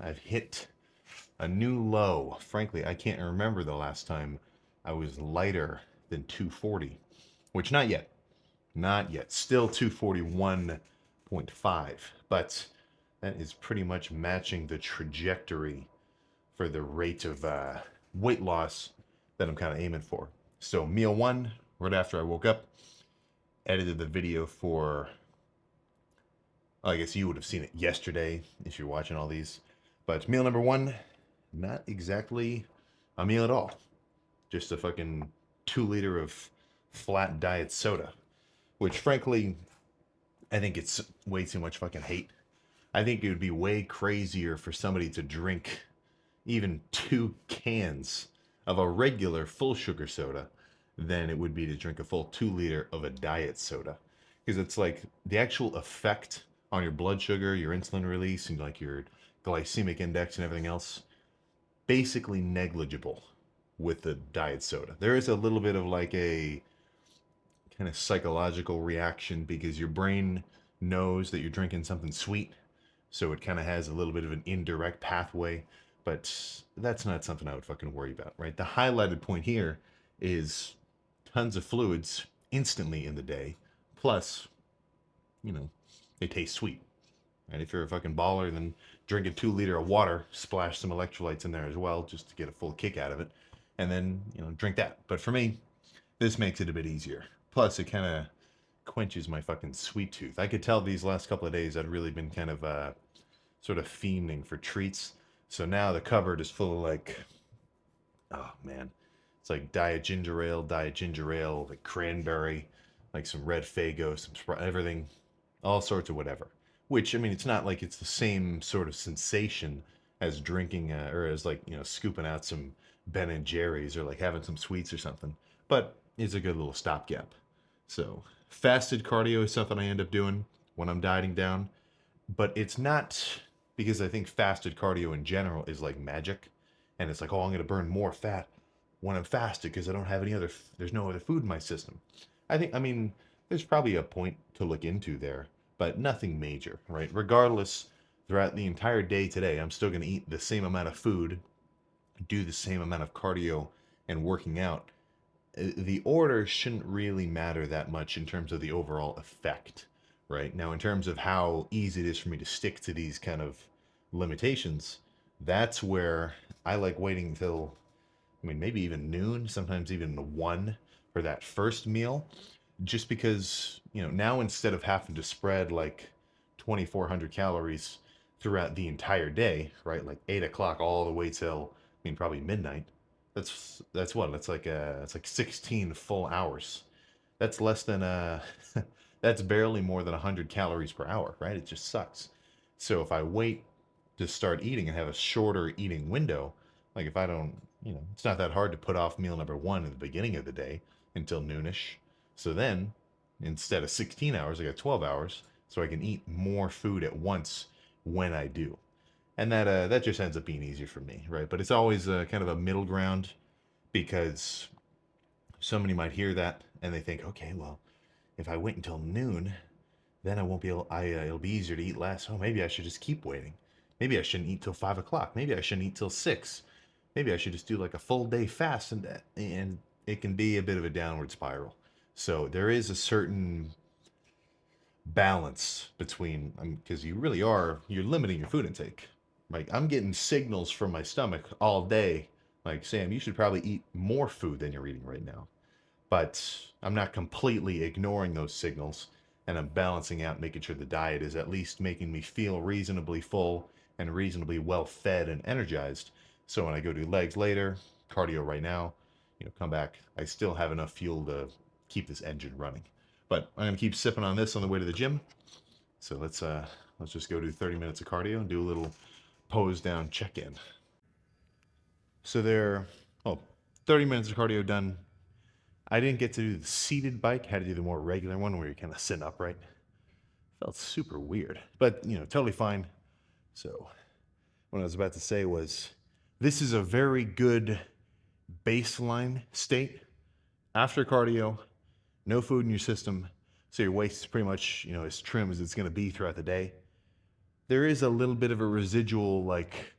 I've hit a new low. Frankly, I can't remember the last time I was lighter than 240, which not yet. Not yet. Still 241.5, but that is pretty much matching the trajectory for the rate of weight loss that I'm kind of aiming for. So, meal one, right after I woke up, edited the video for, I guess you would have seen it yesterday if you're watching all these. But meal number one, not exactly a meal at all. Just a fucking 2 liter of flat diet soda, which frankly, I think it's way too much fucking hate. I think it would be way crazier for somebody to drink even 2 cans of a regular full sugar soda than it would be to drink a full 2 liter of a diet soda. Because it's like the actual effect on your blood sugar, your insulin release, and like your glycemic index and everything else, basically negligible with the diet soda. There is a little bit of like a kind of psychological reaction because your brain knows that you're drinking something sweet, so it kind of has a little bit of an indirect pathway, but that's not something I would fucking worry about, right? The highlighted point here is tons of fluids instantly in the day, plus, you know, they taste sweet. And if you're a fucking baller, then drink a 2 liter of water, splash some electrolytes in there as well, just to get a full kick out of it, and then, drink that. But for me, this makes it a bit easier. Plus, it kind of quenches my fucking sweet tooth. I could tell these last couple of days I'd really been kind of sort of fiending for treats. So now the cupboard is full of like, oh man, it's like diet ginger ale, like cranberry, like some red Fago, some everything, all sorts of whatever. Which, I mean, it's not like it's the same sort of sensation as drinking or as like, scooping out some Ben and Jerry's or like having some sweets or something. But it's a good little stopgap. So, fasted cardio is something I end up doing when I'm dieting down, but it's not because I think fasted cardio in general is like magic. And it's like, oh, I'm going to burn more fat when I'm fasted because I don't have any other, there's no other food in my system. I mean, there's probably a point to look into there, but nothing major, right? Regardless, throughout the entire day today, I'm still going to eat the same amount of food, do the same amount of cardio and working out. The order shouldn't really matter that much in terms of the overall effect, right? Now, in terms of how easy it is for me to stick to these kind of limitations, that's where I like waiting until, I mean, maybe even noon, sometimes even 1 for that first meal, just because, now instead of having to spread like 2,400 calories throughout the entire day, right? Like 8 o'clock all the way till, I mean, probably midnight. That's what? It's like 16 full hours. That's less than that's barely more than 100 calories per hour, right? It just sucks. So if I wait to start eating and have a shorter eating window, like if I don't, it's not that hard to put off meal number one in the beginning of the day until noonish. So then, instead of 16 hours, I got 12 hours, so I can eat more food at once when I do. And that just ends up being easier for me, right? But it's always kind of a middle ground because somebody might hear that and they think, okay, well, if I wait until noon, then I won't be able. It'll be easier to eat less. Oh, maybe I should just keep waiting. Maybe I shouldn't eat till 5 o'clock. Maybe I shouldn't eat till 6. Maybe I should just do like a full day fast, and it can be a bit of a downward spiral. So there is a certain balance between, because you really you're limiting your food intake. Like I'm getting signals from my stomach all day, like Sam, you should probably eat more food than you're eating right now. But I'm not completely ignoring those signals, and I'm balancing out, making sure the diet is at least making me feel reasonably full and reasonably well fed and energized. So when I go do legs later, cardio right now, come back, I still have enough fuel to keep this engine running. But I'm gonna keep sipping on this on the way to the gym. So let's just go do 30 minutes of cardio and do a little pose down check-in. So there, oh, 30 minutes of cardio done. I didn't get to do the seated bike. Had to do the more regular one where you're kind of sitting upright. Felt super weird, but totally fine. So what I was about to say was, this is a very good baseline state after cardio, no food in your system, so your waist is pretty much as trim as it's going to be throughout the day. There is a little bit of a residual like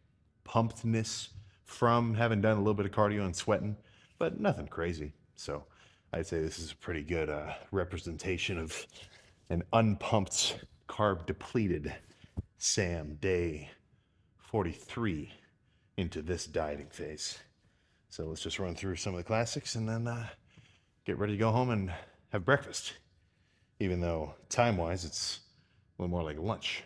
pumpedness from having done a little bit of cardio and sweating, but nothing crazy. So I'd say this is a pretty good representation of an unpumped, carb depleted Sam day 43 into this dieting phase. So let's just run through some of the classics and then get ready to go home and have breakfast. Even though time-wise, it's a little more like lunch.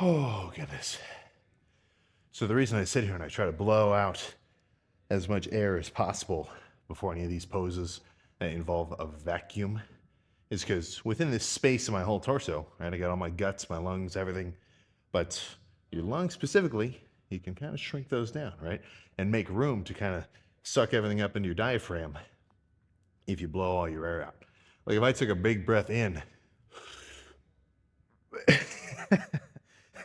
Oh, goodness. So the reason I sit here and I try to blow out as much air as possible before any of these poses that involve a vacuum is because within this space of my whole torso, right, I got all my guts, my lungs, everything, but your lungs specifically, you can kind of shrink those down, right, and make room to kind of suck everything up into your diaphragm if you blow all your air out. Like if I took a big breath in,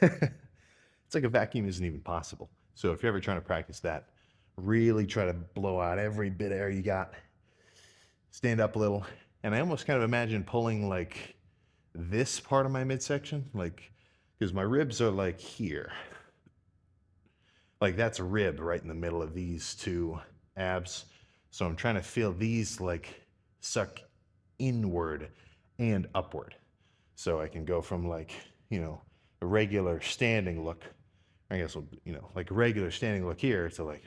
it's like a vacuum isn't even possible. So if you're ever trying to practice that, really try to blow out every bit of air you got. Stand up a little. And I almost kind of imagine pulling like this part of my midsection, like, because my ribs are like here. Like that's a rib right in the middle of these two abs. So I'm trying to feel these like suck inward and upward. So I can go from like, a regular standing look, I guess, like a regular standing look here to like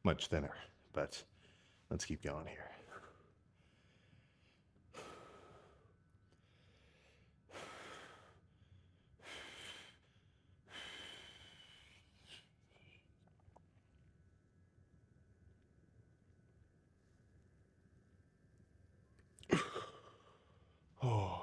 much thinner. But let's keep going here. Oh.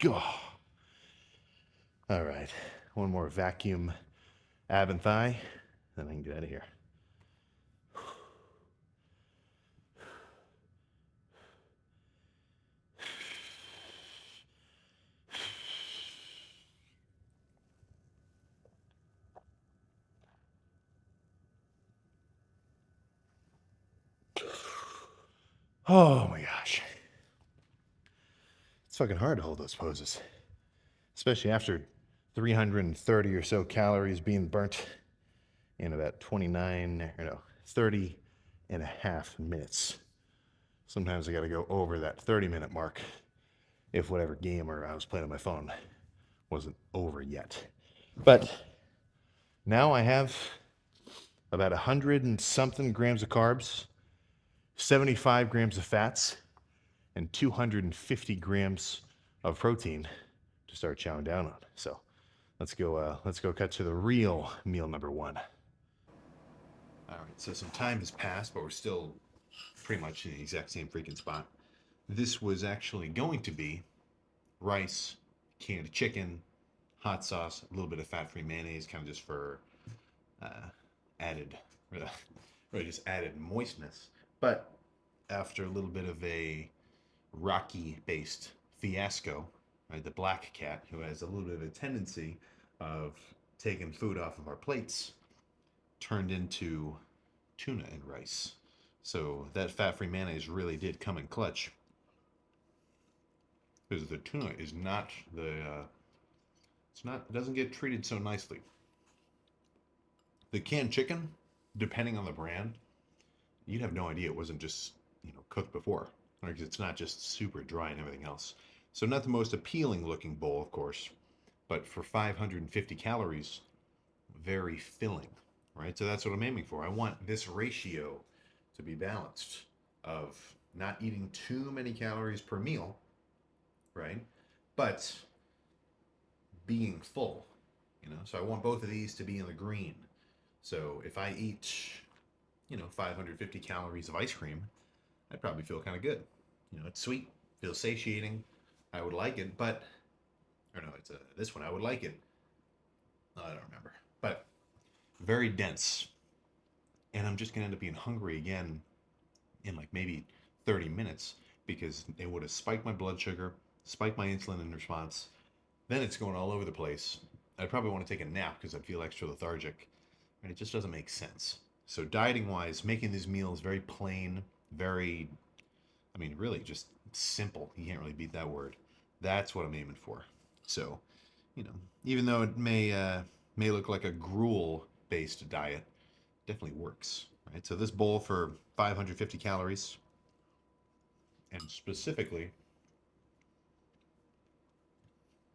Oh. All right. One more vacuum ab and thigh, then I can get out of here. Oh my gosh. It's fucking hard to hold those poses, especially after 330 or so calories being burnt in about 30 and a half minutes. Sometimes I got to go over that 30-minute mark if whatever game or I was playing on my phone wasn't over yet. But now I have about 100 and something grams of carbs, 75 grams of fats, and 250 grams of protein to start chowing down on. So let's go cut to the real meal number one. All right, so some time has passed, but we're still pretty much in the exact same freaking spot. This was actually going to be rice, canned chicken, hot sauce, a little bit of fat-free mayonnaise, kind of just for added, really just added moistness. But after a little bit of a Rocky-based fiasco, right, the black cat, who has a little bit of a tendency of taking food off of our plates, turned into tuna and rice. So that fat-free mayonnaise really did come in clutch, because the tuna is not the it doesn't get treated so nicely. The canned chicken, depending on the brand, you'd have no idea it wasn't just, cooked before. Because it's not just super dry and everything else. So not the most appealing looking bowl, of course, but for 550 calories, very filling, right? So that's what I'm aiming for. I want this ratio to be balanced of not eating too many calories per meal, right? But being full, So I want both of these to be in the green. So if I eat, 550 calories of ice cream, I'd probably feel kind of good. It's sweet, feels satiating. I would like it, but, or no, it's this one. I would like it. I don't remember, but very dense. And I'm just gonna end up being hungry again in like maybe 30 minutes because it would have spiked my blood sugar, spiked my insulin in response. Then it's going all over the place. I'd probably want to take a nap because I'd feel extra lethargic. And it just doesn't make sense. So dieting wise, making these meals very plain, very, really just simple. You can't really beat that word. That's what I'm aiming for. So, even though it may look like a gruel based diet, definitely works. Right. So this bowl for 550 calories, and specifically,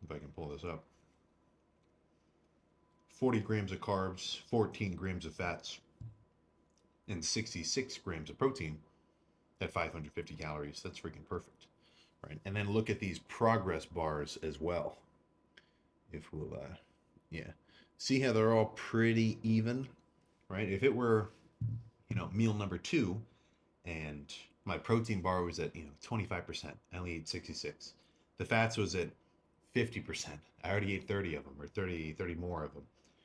if I can pull this up, 40 grams of carbs, 14 grams of fats, and 66 grams of protein at 550 calories. That's freaking perfect, right? And then look at these progress bars as well. If we'll, see how they're all pretty even, right? If it were, meal number 2, and my protein bar was at 25%, I only ate 66. The fats was at 50%. I already ate 30 of them, or 30 more of them.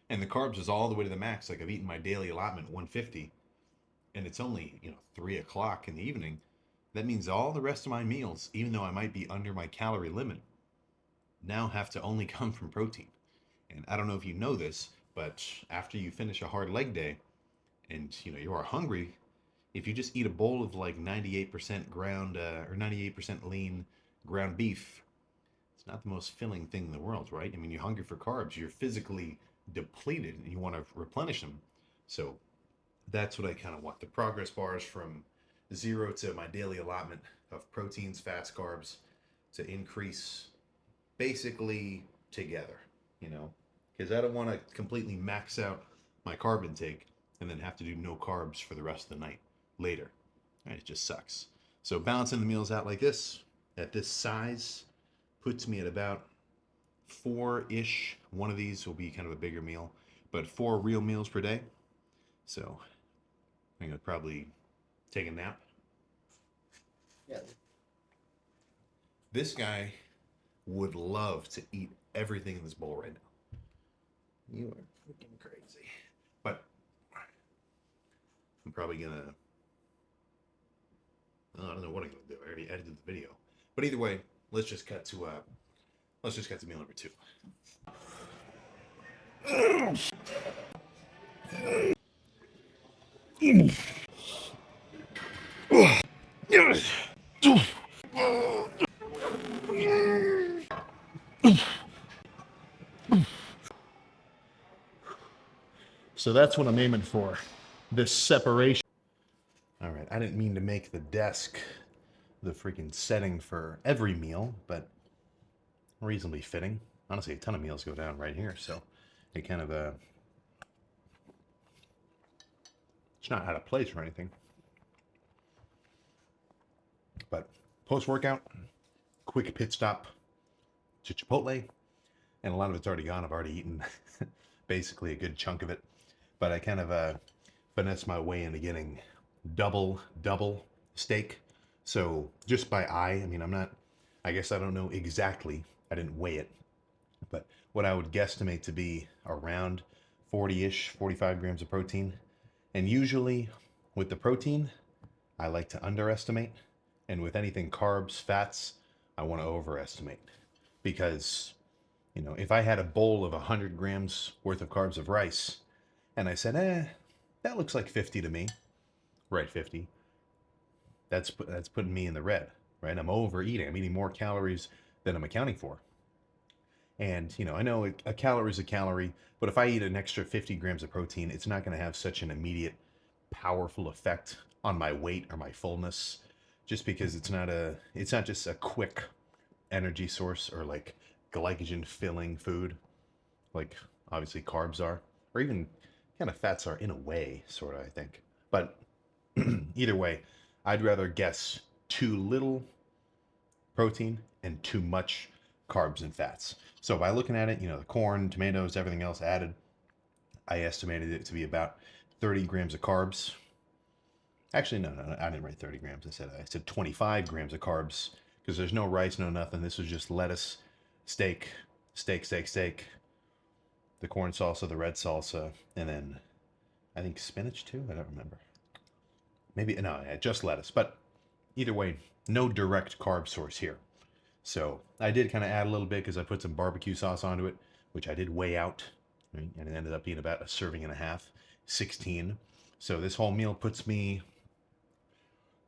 And the carbs was all the way to the max. Like I've eaten my daily allotment 150, and it's only 3 o'clock in the evening. That means all the rest of my meals, even though I might be under my calorie limit, now have to only come from protein. And I don't know if you know this, but after you finish a hard leg day and you are hungry, if you just eat a bowl of like 98% ground or 98% lean ground beef, it's not the most filling thing in the world, right? You're hungry for carbs, you're physically depleted, and you want to replenish them. So that's what I kind of want. The progress bars from 0 to my daily allotment of proteins, fats, carbs to increase basically together, because I don't want to completely max out my carb intake and then have to do no carbs for the rest of the night later. Right, it just sucks. So balancing the meals out like this, at this size, puts me at about 4-ish. One of these will be kind of a bigger meal, but 4 real meals per day. So I'm gonna probably take a nap. Yeah. This guy would love to eat everything in this bowl right now. You are freaking crazy. But I'm probably gonna, I don't know what I'm gonna do. I already edited the video. But either way, let's just cut to meal number 2. So that's what I'm aiming for. This separation. All right, I didn't mean to make the desk the freaking setting for every meal, but reasonably fitting. Honestly, a ton of meals go down right here, so it kind of it's not out of place or anything. But post-workout, quick pit stop to Chipotle, and a lot of it's already gone. I've already eaten basically a good chunk of it, but I kind of finesse my way into getting double steak. So just by eye, I'm not, I guess I don't know exactly, I didn't weigh it, but what I would guesstimate to be around 40-ish, 45 grams of protein. And usually with the protein, I like to underestimate. And with anything carbs, fats, I want to overestimate. Because, if I had a bowl of 100 grams worth of carbs of rice, and I said, that looks like 50 to me, right, 50, that's putting me in the red, right? I'm overeating. I'm eating more calories than I'm accounting for. And, I know a calorie is a calorie, but if I eat an extra 50 grams of protein, it's not going to have such an immediate, powerful effect on my weight or my fullness, just because it's not just a quick energy source or like glycogen filling food, like obviously carbs are, or even kind of fats are in a way, sort of, I think. But either way, I'd rather guess too little protein and too much carbs and fats. So by looking at it, the corn, tomatoes, everything else added, I estimated it to be about 30 grams of carbs. Actually, no, I didn't write 30 grams. I said 25 grams of carbs because there's no rice, no nothing. This was just lettuce, steak, steak, the corn salsa, the red salsa, and then I think spinach too. I don't remember. Maybe no, yeah, just lettuce. But either way, no direct carb source here. So I did kind of add a little bit because I put some barbecue sauce onto it, which I did weigh out, right? And it ended up being about a serving and a half, 16. So this whole meal puts me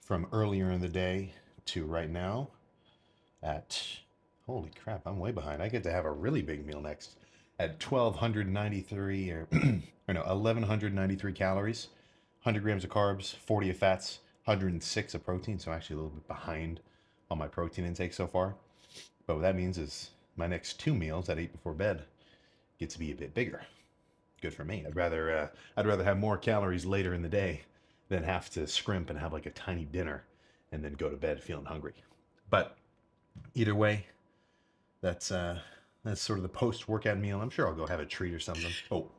from earlier in the day to right now at, holy crap, I'm way behind. I get to have a really big meal next at 1,293 or no, 1,193 calories, 100 grams of carbs, 40 of fats, 106 of protein. So actually a little bit behind on my protein intake so far. But what that means is my next two meals that I eat before bed get to be a bit bigger. Good for me. I'd rather have more calories later in the day than have to scrimp and have like a tiny dinner and then go to bed feeling hungry. But either way, that's sort of the post workout meal. I'm sure I'll go have a treat or something. Oh,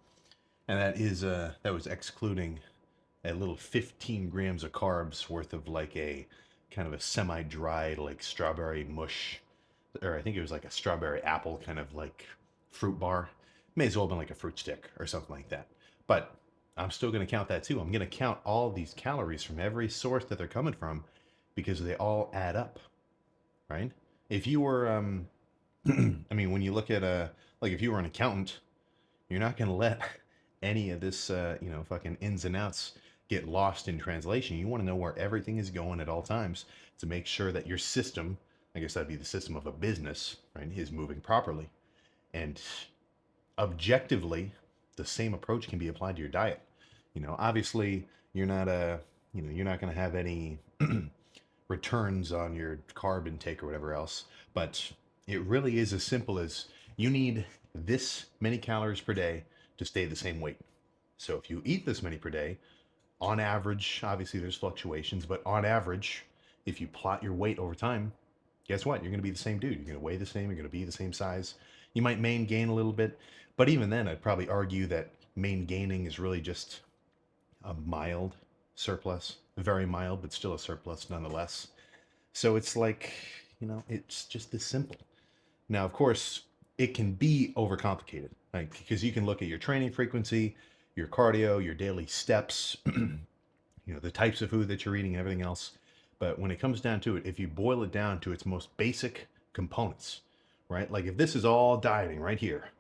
and that was excluding a little 15 grams of carbs worth of like a kind of a semi-dried like strawberry mush, or I think it was like a strawberry apple kind of like fruit bar. May as well have been like a fruit stick or something like that. But I'm still going to count that too. I'm going to count all these calories from every source that they're coming from because they all add up, right? If you were, I mean, when you look at like if you were an accountant, you're not going to let any of this, fucking ins and outs get lost in translation. You want to know where everything is going at all times to make sure that your system, I guess that'd be the system of a business, right, is moving properly. And objectively, the same approach can be applied to your diet. Obviously, you're not you're not going to have any returns on your carb intake or whatever else, but it really is as simple as you need this many calories per day to stay the same weight. So if you eat this many per day, on average, obviously there's fluctuations, but on average, if you plot your weight over time, guess what? You're going to be the same dude. You're going to weigh the same. You're going to be the same size. You might main gain a little bit, but even then, I'd probably argue that main gaining is really just a mild surplus, very mild, but still a surplus nonetheless. So it's like, it's just this simple. Now, of course, it can be overcomplicated, like because you can look at your training frequency, your cardio, your daily steps, the types of food that you're eating and everything else. But when it comes down to it, if you boil it down to its most basic components, right? Like if this is all dieting right here,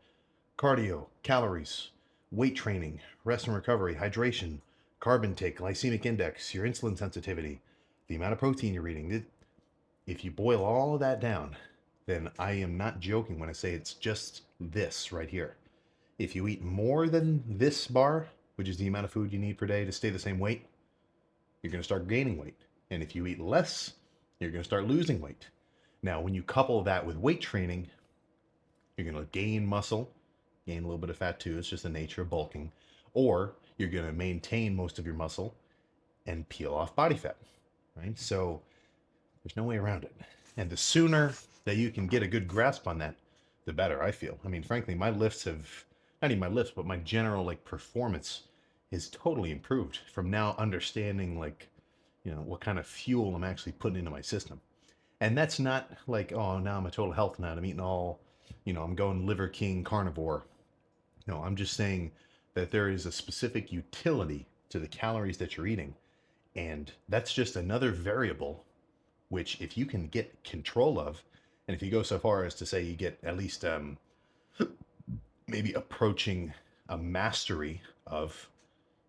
cardio, calories, weight training, rest and recovery, hydration, carb intake, glycemic index, your insulin sensitivity, the amount of protein you're eating. If you boil all of that down, then I am not joking when I say it's just this right here. If you eat more than this bar, which is the amount of food you need per day to stay the same weight, you're going to start gaining weight. And if you eat less, you're going to start losing weight. Now, when you couple that with weight training, you're going to gain muscle, gain a little bit of fat too. It's just the nature of bulking. Or you're going to maintain most of your muscle and peel off body fat, right? So there's no way around it. And the sooner that you can get a good grasp on that, the better, I feel. I mean, frankly, my lifts have, not even my lifts, but my general like performance is totally improved from now understanding like, what kind of fuel I'm actually putting into my system. And that's not like, oh, now I'm a total health nut. I'm eating all, I'm going Liver King carnivore. No, I'm just saying that there is a specific utility to the calories that you're eating. And that's just another variable, which if you can get control of, and if you go so far as to say you get at least maybe approaching a mastery of,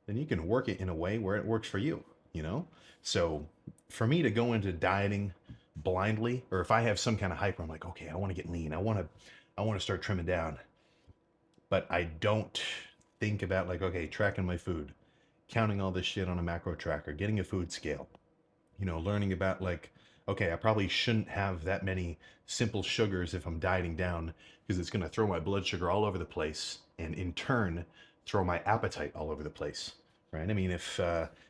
then you can work it in a way where it works for you, you know? So for me to go into dieting blindly, or if I have some kind of hype where I'm like, okay, I want to get lean, I want to start trimming down. But I don't think about like, okay, tracking my food, counting all this shit on a macro tracker, getting a food scale, learning about like, okay, I probably shouldn't have that many simple sugars if I'm dieting down because it's going to throw my blood sugar all over the place and in turn throw my appetite all over the place, right? I mean, if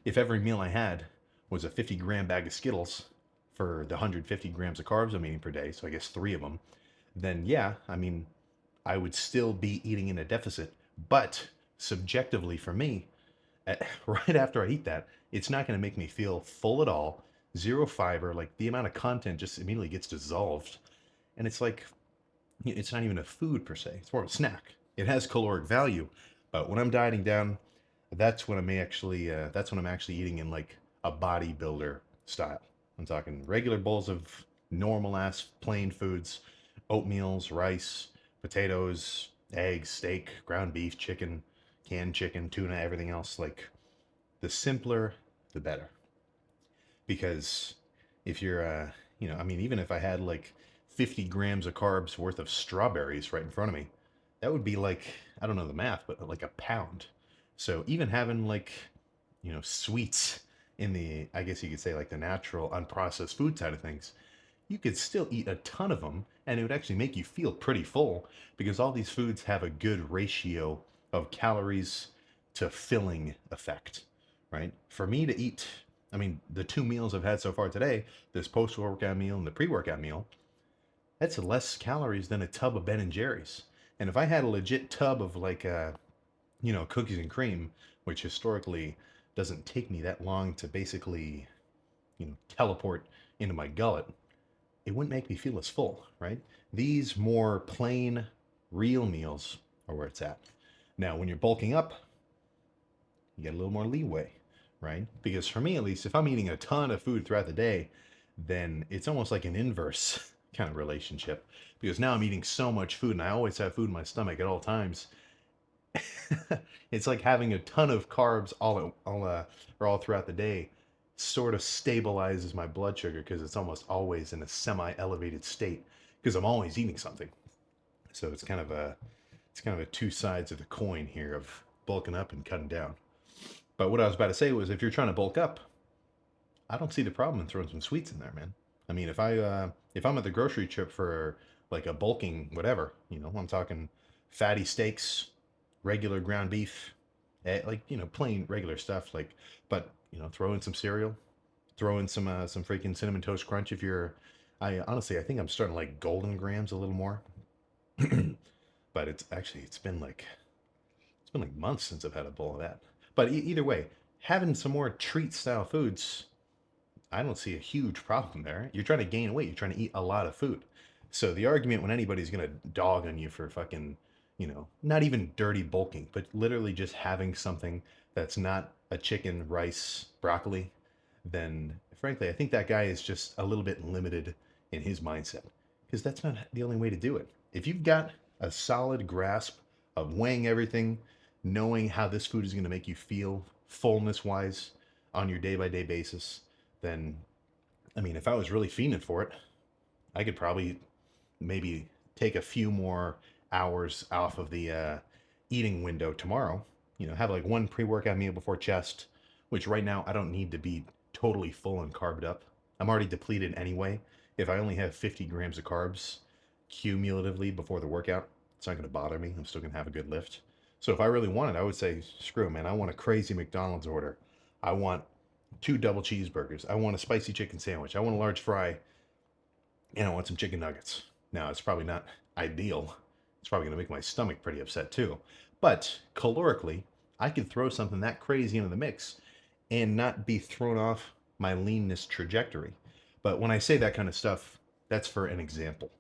every meal I had was a 50-gram bag of Skittles for the 150 grams of carbs I'm eating per day, so I guess 3 of them, then yeah, I mean, I would still be eating in a deficit. But subjectively for me, right after I eat that, it's not going to make me feel full at all. Zero fiber, like the amount of content just immediately gets dissolved. And it's like, it's not even a food per se, it's more of a snack. It has caloric value. But when I'm dieting down, that's when I'm actually eating in like a bodybuilder style. I'm talking regular bowls of normal ass plain foods, oatmeals, rice, potatoes, eggs, steak, ground beef, chicken, canned chicken, tuna, everything else. Like the simpler, the better. Because if you're, I mean, even if I had like 50 grams of carbs worth of strawberries right in front of me, that would be like, I don't know the math, but like a pound. So even having like, sweets in the, I guess you could say like the natural unprocessed food side of things, you could still eat a ton of them and it would actually make you feel pretty full because all these foods have a good ratio of calories to filling effect, right? For me to eat, I mean, the 2 meals I've had so far today, this post workout meal and the pre workout meal, that's less calories than a tub of Ben and Jerry's. And if I had a legit tub of like, cookies and cream, which historically doesn't take me that long to basically, teleport into my gullet, it wouldn't make me feel as full, right? These more plain, real meals are where it's at. Now, when you're bulking up, you get a little more leeway, right? Because for me, at least, if I'm eating a ton of food throughout the day, then it's almost like an inverse kind of relationship. Because now I'm eating so much food and I always have food in my stomach at all times. It's like having a ton of carbs all throughout the day sort of stabilizes my blood sugar because it's almost always in a semi-elevated state because I'm always eating something. So it's kind of a two sides of the coin here of bulking up and cutting down. But what I was about to say was if you're trying to bulk up, I don't see the problem in throwing some sweets in there, man. I mean, if I'm at the grocery trip for like a bulking whatever, I'm talking fatty steaks, regular ground beef, like plain regular stuff. Like, but throw in some cereal, throw in some freaking cinnamon toast crunch. If you're, I honestly I think I'm starting to like golden grams a little more, but it's been like months since I've had a bowl of that. But either way, having some more treat style foods, I don't see a huge problem there. You're trying to gain weight. You're trying to eat a lot of food. So the argument when anybody's gonna dog on you for fucking, not even dirty bulking, but literally just having something that's not a chicken, rice, broccoli, then frankly, I think that guy is just a little bit limited in his mindset because that's not the only way to do it. If you've got a solid grasp of weighing everything, knowing how this food is going to make you feel fullness wise on your day by day basis, then I mean, if I was really fiending for it, I could probably maybe take a few more hours off of the eating window tomorrow. Have like one pre workout meal before chest, which right now I don't need to be totally full and carbed up. I'm already depleted anyway. If I only have 50 grams of carbs cumulatively before the workout, it's not going to bother me. I'm still going to have a good lift. So if I really wanted, I would say, screw it, man. I want a crazy McDonald's order. I want 2 double cheeseburgers. I want a spicy chicken sandwich. I want a large fry, and I want some chicken nuggets. Now, it's probably not ideal. It's probably going to make my stomach pretty upset too. But calorically, I could throw something that crazy into the mix and not be thrown off my leanness trajectory. But when I say that kind of stuff, that's for an example,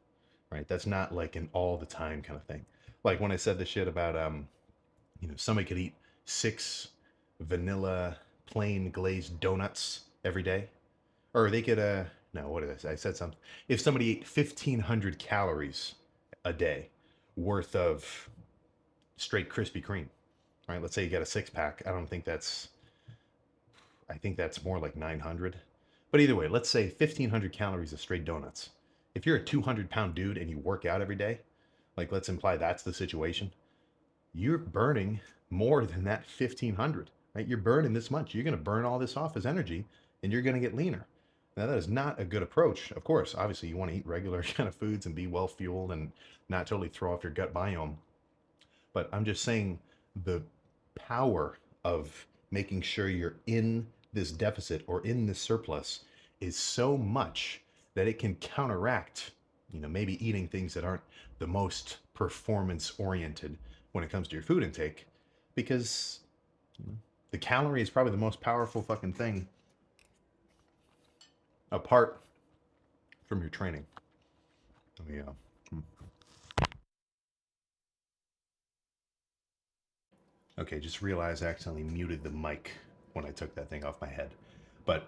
right? That's not like an all the time kind of thing. Like when I said the shit about somebody could eat 6 vanilla plain glazed donuts every day, or they could no, what did I say? I said something. If somebody ate 1,500 calories a day worth of straight Krispy Kreme, right? Let's say you got a 6 pack. I think that's more like 900. But either way, let's say 1,500 calories of straight donuts. If you're a 200-pound dude and you work out every day, Like, let's imply that's the situation. You're burning more than that 1500, right? You're burning this much. You're going to burn all this off as energy and you're going to get leaner. Now, that is not a good approach. Of course, obviously, you want to eat regular kind of foods and be well fueled and not totally throw off your gut biome. But I'm just saying the power of making sure you're in this deficit or in this surplus is so much that it can counteract, maybe eating things that aren't the most performance oriented when it comes to your food intake, because the calorie is probably the most powerful fucking thing apart from your training. Yeah. Okay, just realized I accidentally muted the mic when I took that thing off my head. But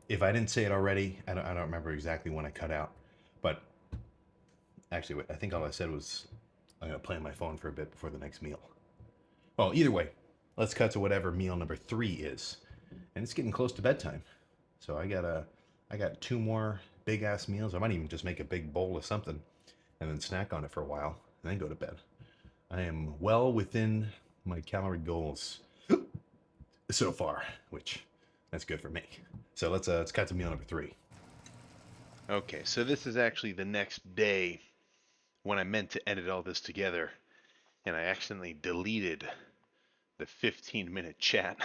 if I didn't say it already, I don't remember exactly when I cut out. But actually, wait, I think all I said was I'm going to play on my phone for a bit before the next meal. Well, either way, let's cut to whatever meal number 3 is. And it's getting close to bedtime. So I got 2 more big ass meals. I might even just make a big bowl of something and then snack on it for a while and then go to bed. I am well within my calorie goals so far, which that's good for me. So let's cut to meal number 3. Okay, so this is actually the next day when I meant to edit all this together, and I accidentally deleted the 15-minute chat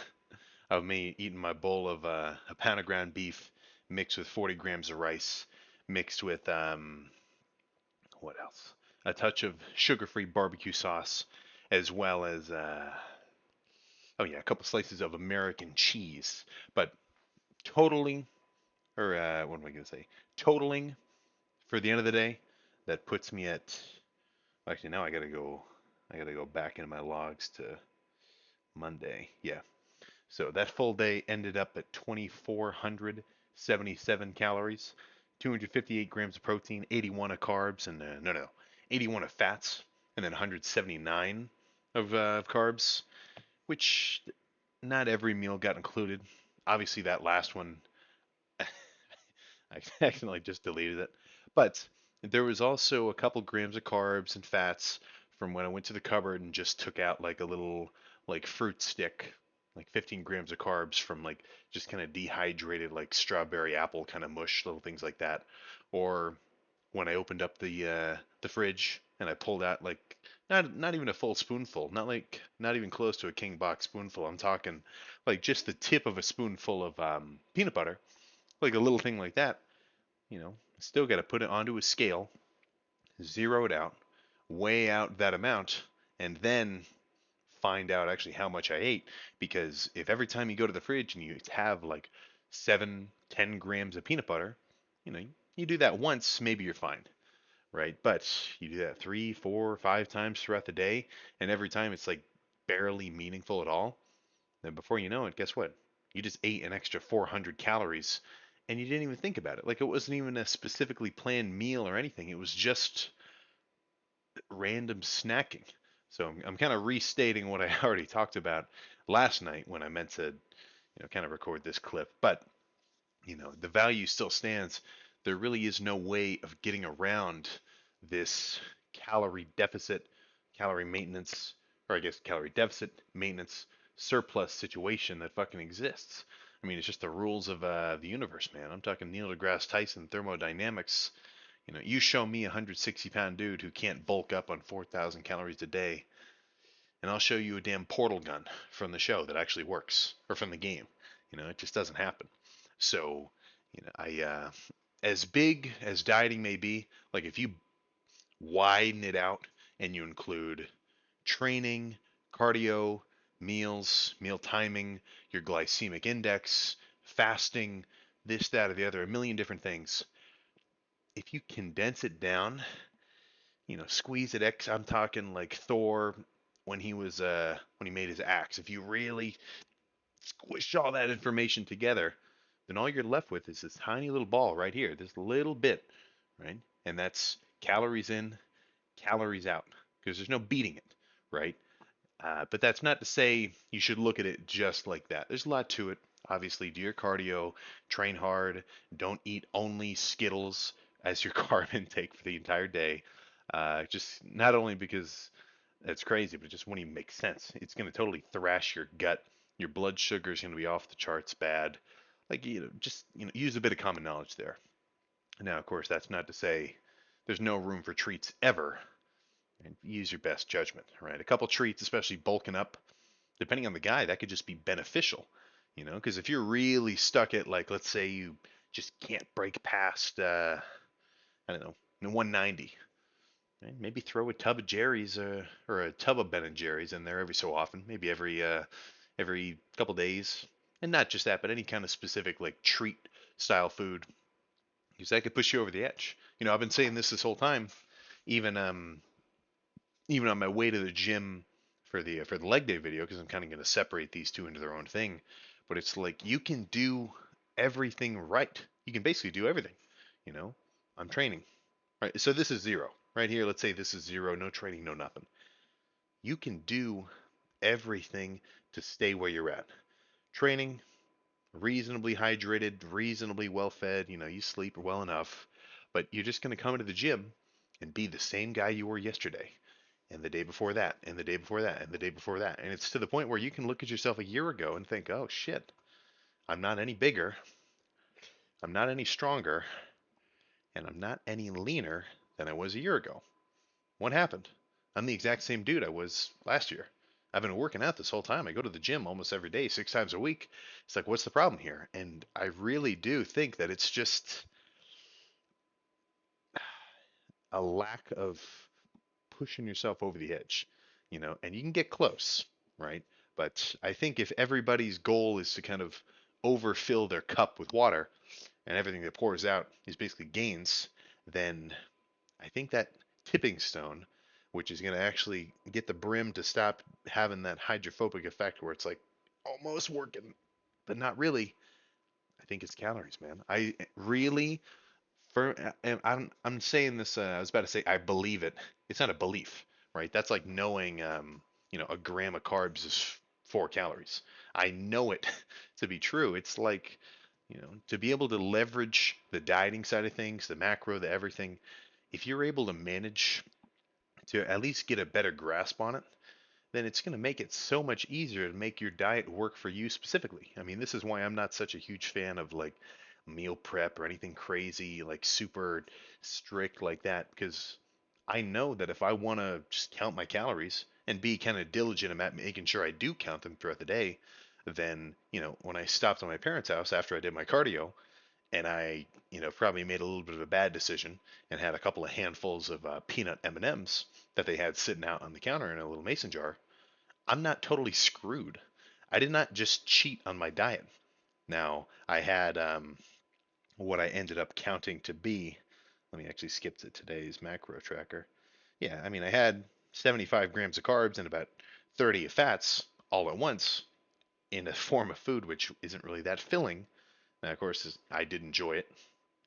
of me eating my bowl of a pound of ground beef mixed with 40 grams of rice, mixed with what else? A touch of sugar-free barbecue sauce, as well as oh yeah, a couple slices of American cheese. But totaling, or what am I gonna say? Totaling for the end of the day, that puts me at. Actually, now I gotta go. I gotta go back into my logs to Monday. Yeah. So that full day ended up at 2,477 calories, 258 grams of protein, 81 of carbs, and no, 81 of fats, and then 179 of carbs, which not every meal got included. Obviously, that last one I accidentally just deleted it. But there was also a couple grams of carbs and fats from when I went to the cupboard and just took out like a little like fruit stick, like 15 grams of carbs from like just kind of dehydrated like strawberry apple kind of mush, little things like that. Or when I opened up the fridge and I pulled out like not even a full spoonful, not even close to a king box spoonful. I'm talking like just the tip of a spoonful of peanut butter, like a little thing like that. Still got to put it onto a scale, zero it out, weigh out that amount, and then find out actually how much I ate. Because if every time you go to the fridge and you have like 7, 10 grams of peanut butter, you know, you do that once, maybe you're fine, right? But you do that 3, 4, 5 times throughout the day, and every time it's like barely meaningful at all, then before you know it, guess what? You just ate an extra 400 calories and you didn't even think about it. Like it wasn't even a specifically planned meal or anything. It was just random snacking. So I'm kind of restating what I already talked about last night when I meant to, kind of record this clip. But, the value still stands. There really is no way of getting around this calorie deficit, calorie maintenance, or I guess calorie deficit, maintenance, surplus situation that fucking exists. I mean, it's just the rules of the universe, man. I'm talking Neil deGrasse Tyson thermodynamics. You show me a 160-pound dude who can't bulk up on 4,000 calories a day, and I'll show you a damn portal gun from the show that actually works, or from the game. It just doesn't happen. So, as big as dieting may be, like if you widen it out and you include training, cardio, meals, meal timing, your glycemic index, fasting, this, that, or the other, a million different things. If you condense it down, squeeze it X. I'm talking like Thor when he made his axe. If you really squish all that information together, then all you're left with is this tiny little ball right here, this little bit, right? And that's calories in, calories out, because there's no beating it, right? But that's not to say you should look at it just like that. There's a lot to it. Obviously, do your cardio, train hard, don't eat only Skittles as your carb intake for the entire day. Just not only because it's crazy, but it just won't even make sense. It's going to totally thrash your gut. Your blood sugar is going to be off the charts bad. Like, just, use a bit of common knowledge there. Now, of course, that's not to say there's no room for treats ever. And use your best judgment, right? A couple treats, especially bulking up, depending on the guy, that could just be beneficial, because if you're really stuck at, like, let's say you just can't break past, I don't know, 190, right? Maybe throw a tub of Jerry's, or a tub of Ben and Jerry's in there every so often, maybe every couple days, and not just that, but any kind of specific like treat style food, because that could push you over the edge. I've been saying this whole time, even even on my way to the gym for the leg day video, because I'm kind of going to separate these two into their own thing. But it's like you can do everything right. You can basically do everything. You know, I'm training, right? So this is zero right here. Let's say this is zero, no training, no nothing. You can do everything to stay where you're at. Training, reasonably hydrated, reasonably well fed. You sleep well enough, but you're just going to come into the gym and be the same guy you were yesterday and the day before that, and the day before that, and the day before that. And it's to the point where you can look at yourself a year ago and think, oh shit, I'm not any bigger, I'm not any stronger, and I'm not any leaner than I was a year ago. What happened? I'm the exact same dude I was last year. I've been working out this whole time. I go to the gym almost every day, 6 times a week. It's like, what's the problem here? And I really do think that it's just a lack of pushing yourself over the edge, and you can get close, right? But I think if everybody's goal is to kind of overfill their cup with water and everything that pours out is basically gains, then I think that tipping stone, which is going to actually get the brim to stop having that hydrophobic effect where it's like almost working, but not really, I think it's calories, man. I really for and I'm saying this. I was about to say I believe it. It's not a belief, right? That's like knowing, a gram of carbs is 4 calories. I know it to be true. It's like, to be able to leverage the dieting side of things, the macro, the everything. If you're able to manage to at least get a better grasp on it, then it's going to make it so much easier to make your diet work for you specifically. I mean, this is why I'm not such a huge fan of like meal prep or anything crazy, like super strict like that, because I know that if I want to just count my calories and be kind of diligent about making sure I do count them throughout the day, then, when I stopped at my parents' house after I did my cardio, and I, probably made a little bit of a bad decision and had a couple of handfuls of peanut M&Ms that they had sitting out on the counter in a little mason jar, I'm not totally screwed. I did not just cheat on my diet. Now, I had what I ended up counting to be, let me actually skip to today's macro tracker. Yeah, I mean, I had 75 grams of carbs and about 30 of fats all at once in a form of food, which isn't really that filling. Now, of course, I did enjoy it.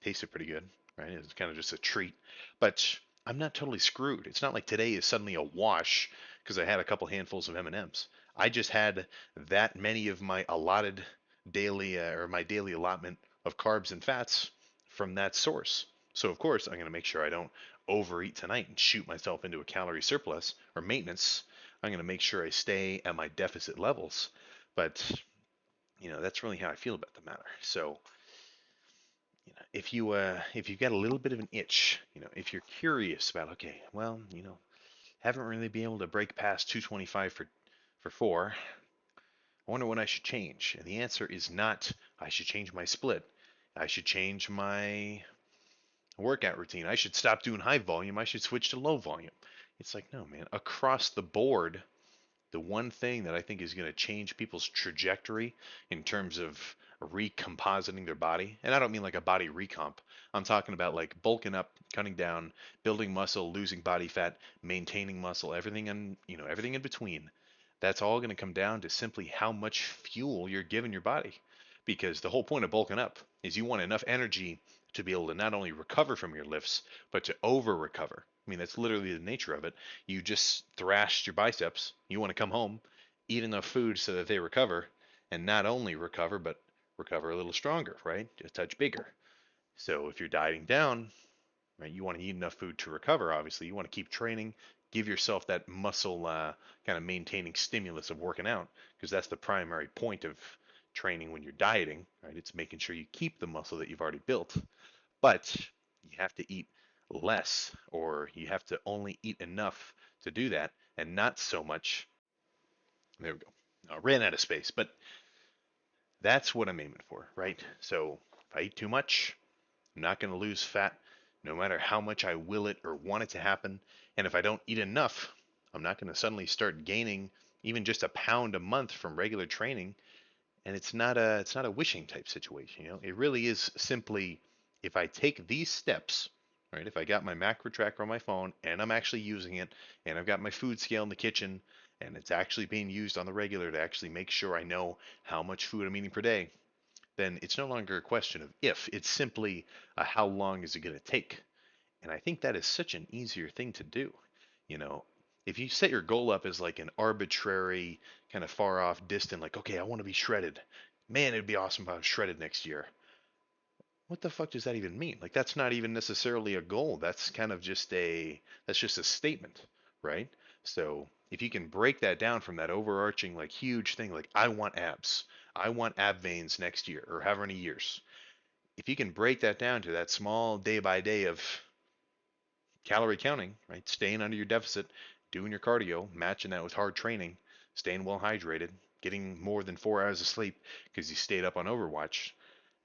Tasted pretty good, right? It was kind of just a treat. But I'm not totally screwed. It's not like today is suddenly a wash because I had a couple handfuls of M&Ms. I just had that many of my allotted daily or my daily allotment of carbs and fats from that source. So of course I'm going to make sure I don't overeat tonight and shoot myself into a calorie surplus or maintenance. I'm going to make sure I stay at my deficit levels. But that's really how I feel about the matter. So if you've got a little bit of an itch, if you're curious about, okay, well, haven't really been able to break past 225 for four. I wonder what I should change. And the answer is not I should change my split. I should change my workout routine. I should stop doing high volume. I should switch to low volume. It's like, no, man. Across the board, the one thing that I think is going to change people's trajectory in terms of recompositing their body, and I don't mean like a body recomp. I'm talking about like bulking up, cutting down, building muscle, losing body fat, maintaining muscle, everything and everything in between. That's all going to come down to simply how much fuel you're giving your body. Because the whole point of bulking up is you want enough energy to be able to not only recover from your lifts, but to over recover. I mean, that's literally the nature of it. You just thrashed your biceps. You want to come home, eat enough food so that they recover, and not only recover, but recover a little stronger, right? A touch bigger. So if you're dieting down, right? You want to eat enough food to recover, obviously. You want to keep training, give yourself that muscle kind of maintaining stimulus of working out, because that's the primary point of training when you're dieting, right? It's making sure you keep the muscle that you've already built. But you have to eat less, or you have to only eat enough to do that, and not so much. There we go. I ran out of space, but that's what I'm aiming for, right? So if I eat too much, I'm not going to lose fat no matter how much I will it or want it to happen. And if I don't eat enough, I'm not going to suddenly start gaining even just a pound a month from regular training. And it's not a wishing type situation. It really is simply, if I take these steps, right? If I got my macro tracker on my phone and I'm actually using it, and I've got my food scale in the kitchen, and it's actually being used on the regular to actually make sure I know how much food I'm eating per day, then it's no longer a question of if, it's simply a how long is it going to take. And I think that is such an easier thing to do. You know, if you set your goal up as like an arbitrary, kind of far off, distant, like, okay, I want to be shredded. Man, it'd be awesome if I was shredded next year. What the fuck does that even mean? Like, that's not even necessarily a goal. That's just a statement, right? So if you can break that down from that overarching, like, huge thing, like, I want abs, I want ab veins next year or however many years. If you can break that down to that small day by day of calorie counting, right? Staying under your deficit, doing your cardio, matching that with hard training, staying well hydrated, getting more than 4 hours of sleep because you stayed up on Overwatch,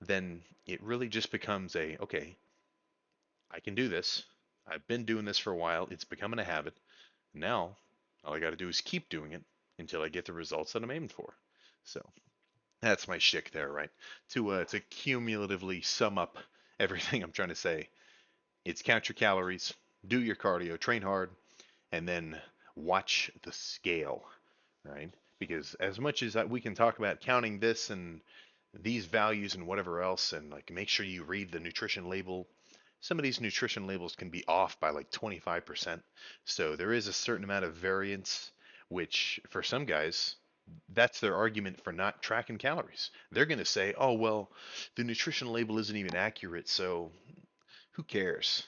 then it really just becomes okay, I can do this. I've been doing this for a while. It's becoming a habit. Now, all I got to do is keep doing it until I get the results that I'm aiming for. So that's my shtick there, right? To cumulatively sum up everything I'm trying to say, it's count your calories, do your cardio, train hard, and then watch the scale, right? Because as much as we can talk about counting this and these values and whatever else, and like make sure you read the nutrition label, some of these nutrition labels can be off by like 25%. So there is a certain amount of variance, which for some guys, that's their argument for not tracking calories. They're going to say, oh, well, the nutrition label isn't even accurate, so who cares?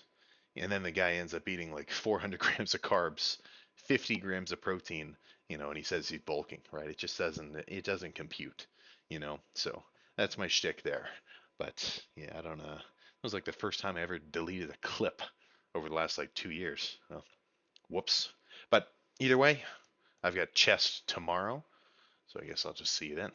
And then the guy ends up eating like 400 grams of carbs, 50 grams of protein, and he says he's bulking, right? It doesn't compute, So that's my shtick there. But yeah, I don't know. It was like the first time I ever deleted a clip over the last like 2 years. Well, whoops. But either way, I've got chest tomorrow, so I guess I'll just see you then.